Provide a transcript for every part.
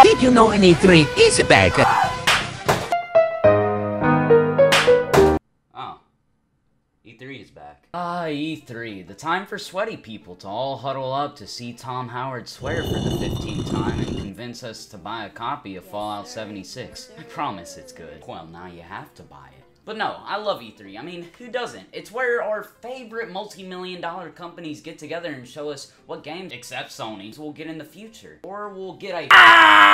Did you know E3 is back? Oh. E3 is back. E3. The time for sweaty people to all huddle up to see Tom Howard swear for the 15th time and convince us to buy a copy of Fallout 76. I promise it's good. Well, now you have to buy it. But no, I love E3. I mean, who doesn't? It's where our favorite multi-million-dollar companies get together and show us what games, except Sony's, we'll get in the future. Or we'll get a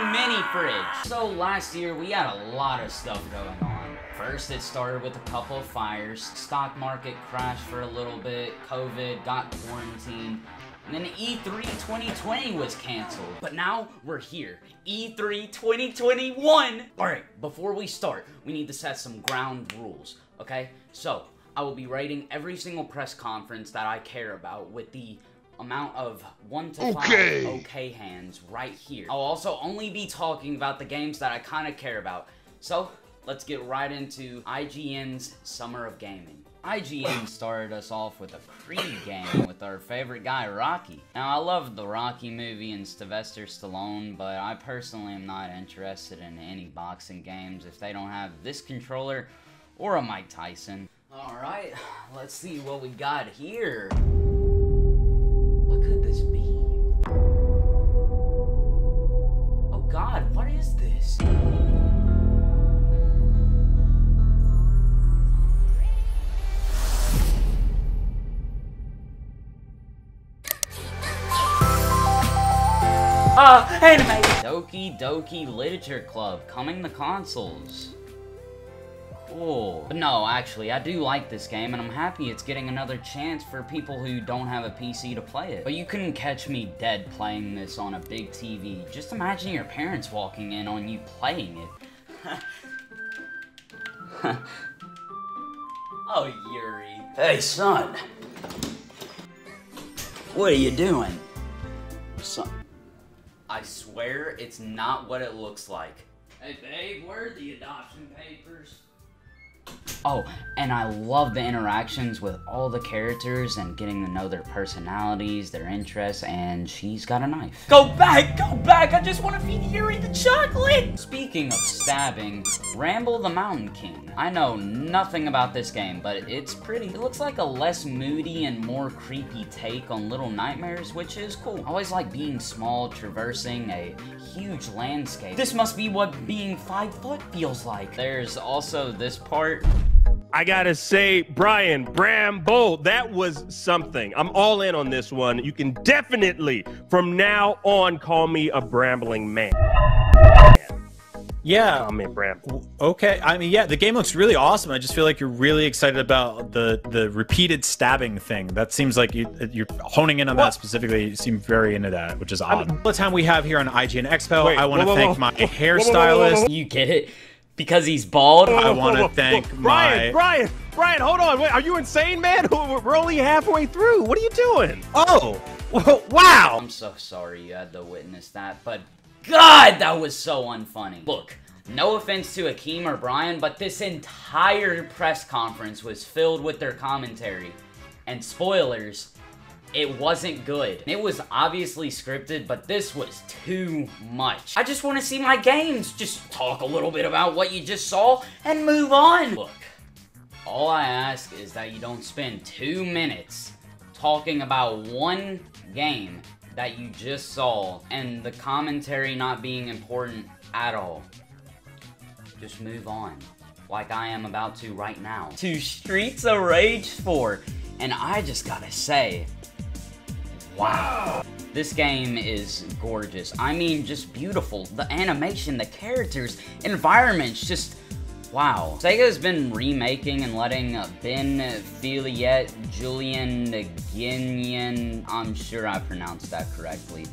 mini fridge. So last year, we had a lot of stuff going on. First, it started with a couple of fires, stock market crashed for a little bit, COVID, got quarantined, and then E3 2020 was canceled. But now, we're here. E3 2021! Alright, before we start, we need to set some ground rules, okay? So, I will be rating every single press conference that I care about with the amount of 1 to 5 okay hands right here. I'll also only be talking about the games that I kind of care about. So, let's get right into IGN's Summer of Gaming. IGN started us off with a Creed game with our favorite guy, Rocky. Now, I love the Rocky movie and Sylvester Stallone, but I personally am not interested in any boxing games if they don't have this controller or a Mike Tyson. Alright, let's see what we got here. What could this be? Oh God, what is this? Anime! Doki Doki Literature Club, coming to consoles. Cool. But no, actually, I do like this game, and I'm happy it's getting another chance for people who don't have a PC to play it. But you couldn't catch me dead playing this on a big TV. Just imagine your parents walking in on you playing it. Oh, Yuri. Hey, son. What are you doing? Son. I swear it's not what it looks like. Hey babe, where are the adoption papers? Oh, and I love the interactions with all the characters and getting to know their personalities, their interests, and she's got a knife. Go back! Go back! I just want to feed Yuri the chocolate! Speaking of stabbing, Ramble the Mountain King. I know nothing about this game, but it's pretty. It looks like a less moody and more creepy take on Little Nightmares, which is cool. I always like being small, traversing a huge landscape. This must be what being 5 foot feels like. There's also this part. I gotta say, Brian, Brambo, that was something. I'm all in on this one. You can definitely, from now on, call me a brambling man. Yeah. I mean, Okay. I mean, yeah, the game looks really awesome. I just feel like you're really excited about the repeated stabbing thing. That seems like you're honing in on that specifically. You seem very into that, which is odd. All the time we have here on IGN Expo, I want to thank my hairstylist. You get it? Because he's bald? I want to thank Brian, hold on. Wait, are you insane, man? We're only halfway through. What are you doing? Oh, wow. I'm so sorry you had to witness that, but God, that was so unfunny. Look, no offense to Akeem or Brian, but this entire press conference was filled with their commentary. And spoilers, it wasn't good. It was obviously scripted, but this was too much. I just want to see my games. Just talk a little bit about what you just saw and move on. Look, all I ask is that you don't spend 2 minutes talking about one game that you just saw and the commentary not being important at all. Just move on, like I am about to right now. To Streets of Rage 4, and I just gotta say, wow. This game is gorgeous. I mean, just beautiful. The animation, the characters, environments, just wow. Sega's been remaking and letting Ben Filiet, Julian Guignon, I'm sure I pronounced that correctly,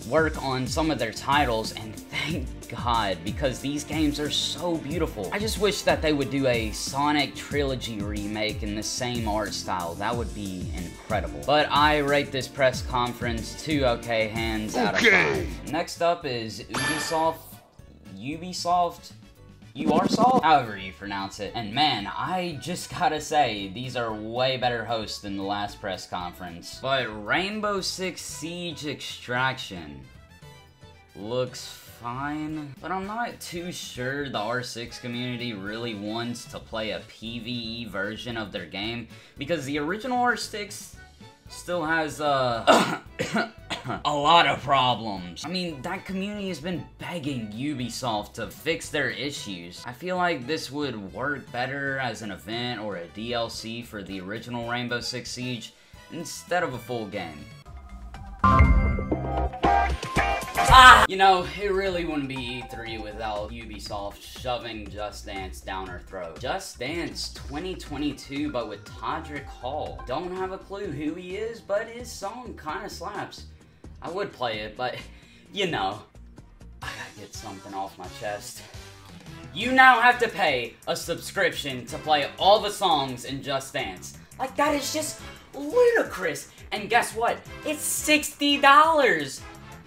work on some of their titles, and thank God, because these games are so beautiful. I just wish that they would do a Sonic Trilogy remake in the same art style. That would be incredible. But I rate this press conference 2 okay hands out of 5. Next up is Ubisoft, however you pronounce it. And man, I just gotta say, these are way better hosts than the last press conference. But Rainbow Six Siege Extraction looks fine, but I'm not too sure the R6 community really wants to play a PvE version of their game, because the original R6 still has, a lot of problems. I mean, that community has been begging Ubisoft to fix their issues. I feel like this would work better as an event or a DLC for the original Rainbow Six Siege instead of a full game. You know, it really wouldn't be E3 without Ubisoft shoving Just Dance down our throat. Just Dance 2022, but with Todrick Hall. Don't have a clue who he is, but his song kinda slaps. I would play it, but, you know, I gotta get something off my chest. You now have to pay a subscription to play all the songs in Just Dance. Like, that is just ludicrous. And guess what? It's $60.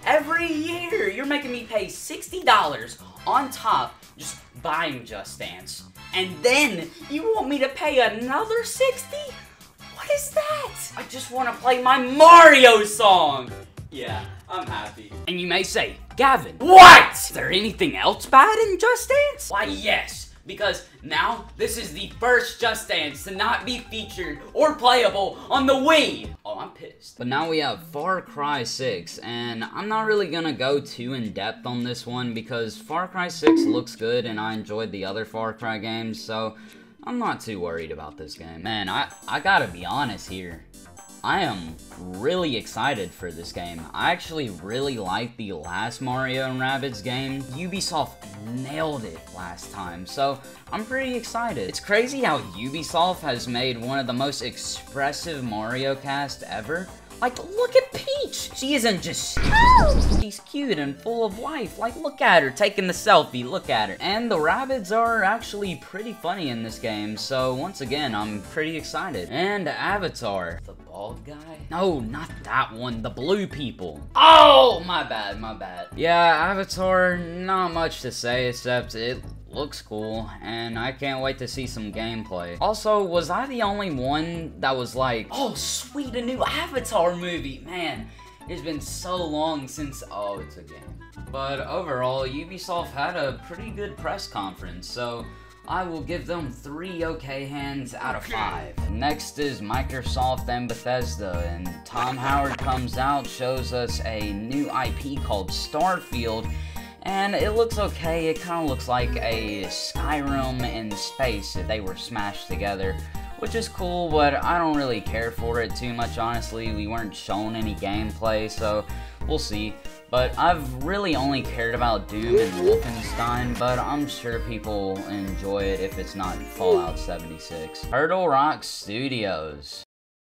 Every year, you're making me pay $60 on top just buying Just Dance. And then you want me to pay another $60? What is that? I just want to play my Mario song. Yeah, I'm happy. And you may say, Gavin, what? Is there anything else bad in Just Dance? Why, yes. Because now, this is the first Just Dance to not be featured or playable on the Wii! Oh, I'm pissed. But now we have Far Cry 6, and I'm not really gonna go too in-depth on this one because Far Cry 6 looks good and I enjoyed the other Far Cry games, so I'm not too worried about this game. Man, I gotta be honest here. I am really excited for this game. I actually really liked the last Mario and Rabbids game. Ubisoft nailed it last time, so I'm pretty excited. It's crazy how Ubisoft has made one of the most expressive Mario cast ever. Like, look at Peach! She isn't just she's cute and full of life. Like, look at her taking the selfie, look at her. And the Rabbids are actually pretty funny in this game, so once again, I'm pretty excited. And Avatar. The bald guy? No, not that one, the blue people. Oh, my bad, my bad. Yeah, Avatar, not much to say except it looks cool, and I can't wait to see some gameplay. Also, was I the only one that was like, oh sweet, a new Avatar movie? Man, it's been so long since, oh, it's a game. But overall, Ubisoft had a pretty good press conference, so I will give them 3 okay hands out of 5. Next is Microsoft and Bethesda, and Tom Howard comes out, shows us a new IP called Starfield, and it looks okay. It kind of looks like a Skyrim in space if they were smashed together, which is cool, but I don't really care for it too much, honestly. We weren't shown any gameplay, so we'll see. But I've really only cared about Doom and Wolfenstein, but I'm sure people enjoy it if it's not Fallout 76. Turtle Rock Studios.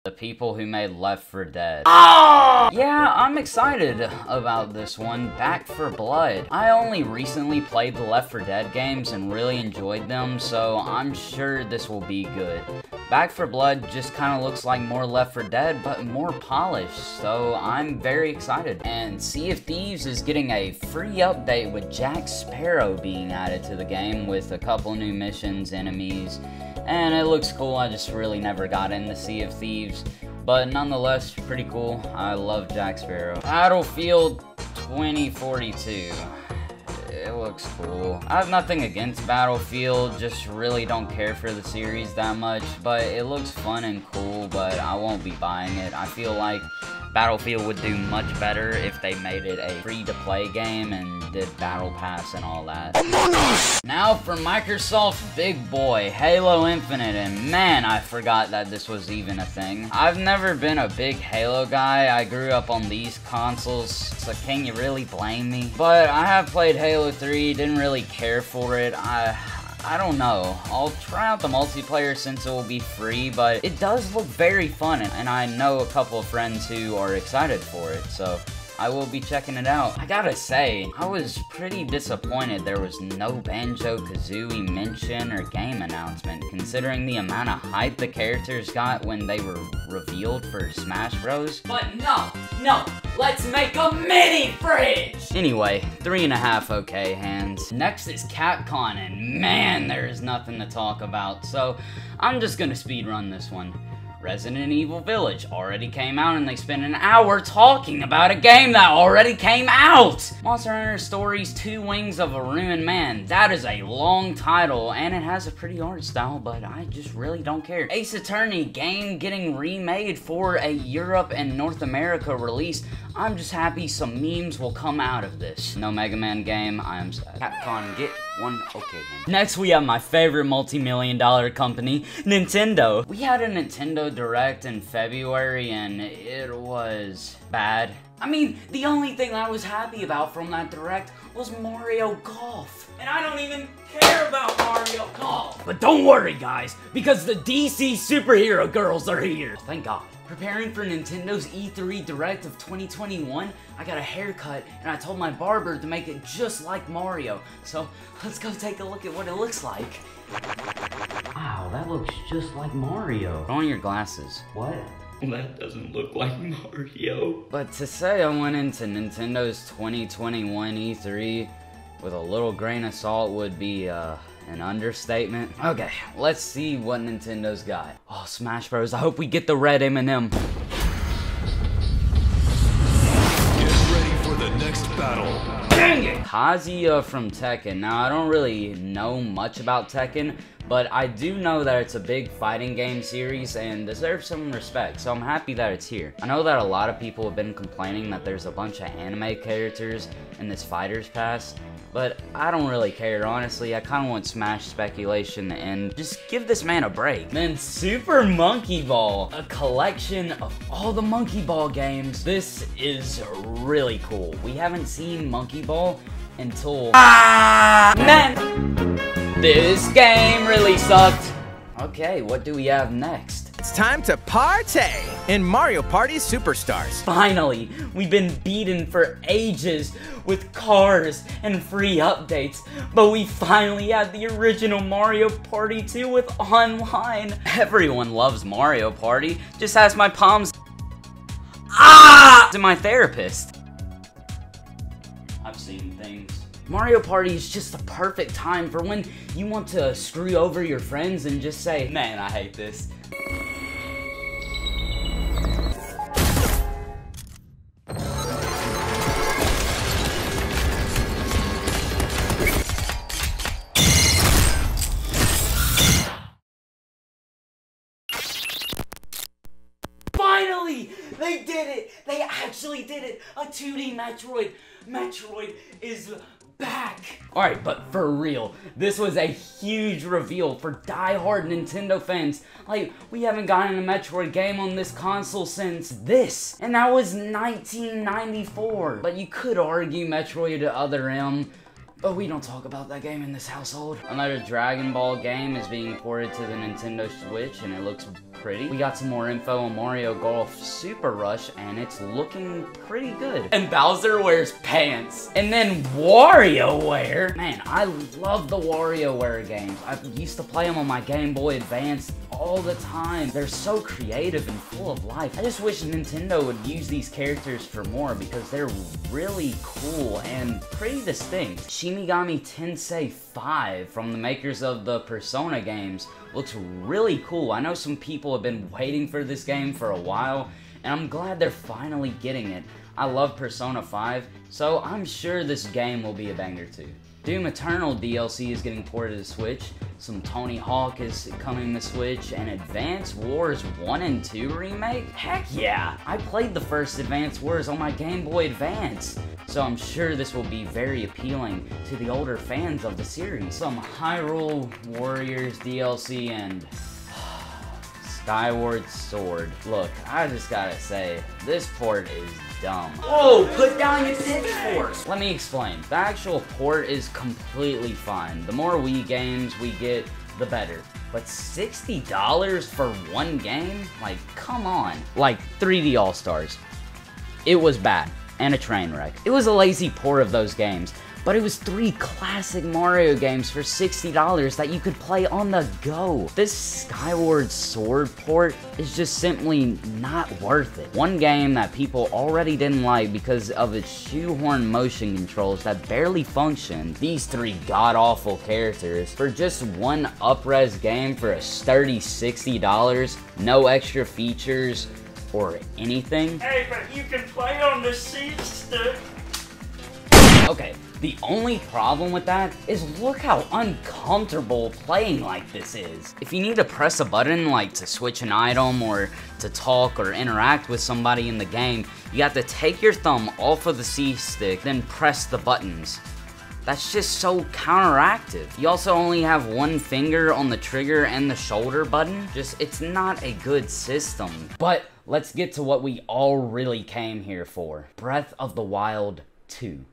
The people who made Left 4 Dead. Oh! Yeah, I'm excited about this one, Back 4 Blood. I only recently played the Left 4 Dead games and really enjoyed them, so I'm sure this will be good. Back 4 Blood just kind of looks like more Left 4 Dead, but more polished, so I'm very excited. And Sea of Thieves is getting a free update with Jack Sparrow being added to the game with a couple new missions, enemies, and it looks cool. I just really never got into Sea of Thieves, but nonetheless, pretty cool. I love Jack Sparrow. Battlefield 2042. It looks cool. I have nothing against Battlefield, just really don't care for the series that much, but it looks fun and cool, but I won't be buying it. I feel like Battlefield would do much better if they made it a free-to-play game and did Battle Pass and all that. Now for Microsoft's big boy, Halo Infinite, and man, I forgot that this was even a thing. I've never been a big Halo guy. I grew up on these consoles, so can you really blame me? But I have played Halo 3, didn't really care for it. I don't know. I'll try out the multiplayer since it will be free, but it does look very fun, and I know a couple of friends who are excited for it, so I will be checking it out. I gotta say, I was pretty disappointed there was no Banjo-Kazooie mention or game announcement, considering the amount of hype the characters got when they were revealed for Smash Bros. But no, let's make a mini fridge! Anyway, 3.5 okay hands. Next is Capcom, and man, there is nothing to talk about, so I'm just gonna speedrun this one. Resident Evil Village already came out, and they spent an hour talking about a game that already came out! Monster Hunter Stories 2 Wings of a Ruined Man. That is a long title, and it has a pretty art style, but I just really don't care. Ace Attorney game getting remade for a Europe and North America release. I'm just happy some memes will come out of this. No Mega Man game, I am sad. Capcom, get one okay game. Next we have my favorite multi-million-dollar company, Nintendo. We had a Nintendo Direct in February and it was bad. I mean, the only thing I was happy about from that Direct was Mario Golf. And I don't even care about Mario Golf. But don't worry guys, because the DC superhero girls are here. Thank God. Preparing for Nintendo's E3 Direct of 2021, I got a haircut and I told my barber to make it just like Mario. So let's go take a look at what it looks like. Wow, that looks just like Mario. Put on your glasses. What? That doesn't look like Mario. But to say I went into Nintendo's 2021 E3 with a little grain of salt would be, an understatement. Okay, let's see what Nintendo's got. Oh, Smash Bros. I hope we get the red M&M. Get ready for the next battle. Dang it! Kazuya from Tekken. Now, I don't really know much about Tekken, but I do know that it's a big fighting game series and deserves some respect, so I'm happy that it's here. I know that a lot of people have been complaining that there's a bunch of anime characters in this Fighter's Pass, but I don't really care, honestly. I kind of want Smash speculation to end. Just give this man a break. Then Super Monkey Ball, a collection of all the Monkey Ball games. This is really cool. We haven't seen Monkey Ball until... Man! This game really sucked. Okay, what do we have next? It's time to partay in Mario Party Superstars. Finally, we've been beaten for ages with cars and free updates, but we finally have the original Mario Party 2 with online. Everyone loves Mario Party, just ask my palms to my therapist. I've seen things. Mario Party is just the perfect time for when you want to screw over your friends and just say, man, I hate this. Finally! They did it! They actually did it! A 2D Metroid! Metroid is back! Alright, but for real, this was a huge reveal for die-hard Nintendo fans. Like, we haven't gotten a Metroid game on this console since this, and that was 1994. But you could argue Metroid Other M, but we don't talk about that game in this household. Another Dragon Ball game is being ported to the Nintendo Switch, and it looks pretty. We got some more info on Mario Golf Super Rush, and it's looking pretty good. And Bowser wears pants. And then WarioWare. Man, I love the WarioWare games. I used to play them on my Game Boy Advance all the time. They're so creative and full of life. I just wish Nintendo would use these characters for more because they're really cool and pretty distinct. Shinigami Tensei 5 from the makers of the Persona games looks really cool. I know some people have been waiting for this game for a while, and I'm glad they're finally getting it. I love Persona 5, so I'm sure this game will be a banger too. Doom Eternal DLC is getting ported to Switch, some Tony Hawk is coming to Switch, and Advance Wars 1 and 2 remake? Heck yeah! I played the first Advance Wars on my Game Boy Advance, so I'm sure this will be very appealing to the older fans of the series. Some Hyrule Warriors DLC and Skyward Sword. Look, I just gotta say, this port is dumb. Whoa, put down your pitchfork! Let me explain. The actual port is completely fine. The more Wii games we get, the better. But $60 for one game? Like, come on. Like, 3D All-Stars. It was bad. And a train wreck. It was a lazy port of those games. But but it was 3 classic Mario games for $60 that you could play on the go. This Skyward Sword port is just simply not worth it. One game that people already didn't like because of its shoehorn motion controls that barely functioned. These 3 god-awful characters for just one up-res game for a sturdy $60, no extra features or anything. Hey, but you can play on the C-stick. Okay, the only problem with that is look how uncomfortable playing like this is. If you need to press a button like to switch an item or to talk or interact with somebody in the game, you have to take your thumb off of the C-stick, then press the buttons. That's just so counteractive. You also only have one finger on the trigger and the shoulder button. It's not a good system. But let's get to what we all really came here for. Breath of the Wild 2.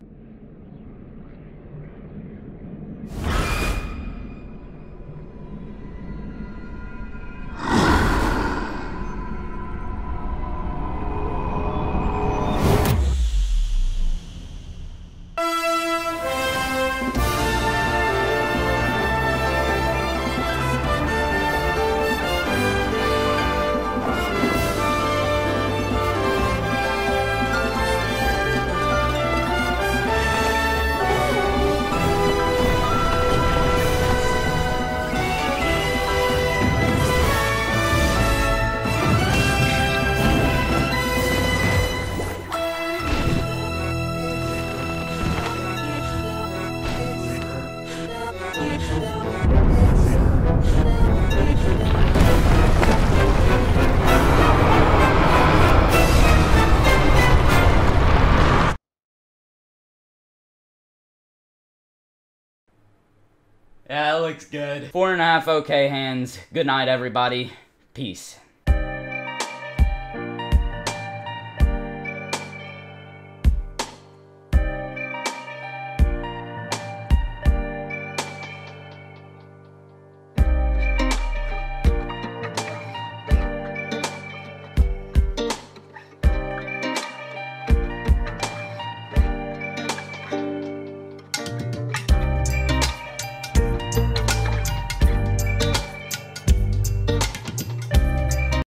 Yeah, that looks good. 4.5 okay hands. Good night, everybody. Peace.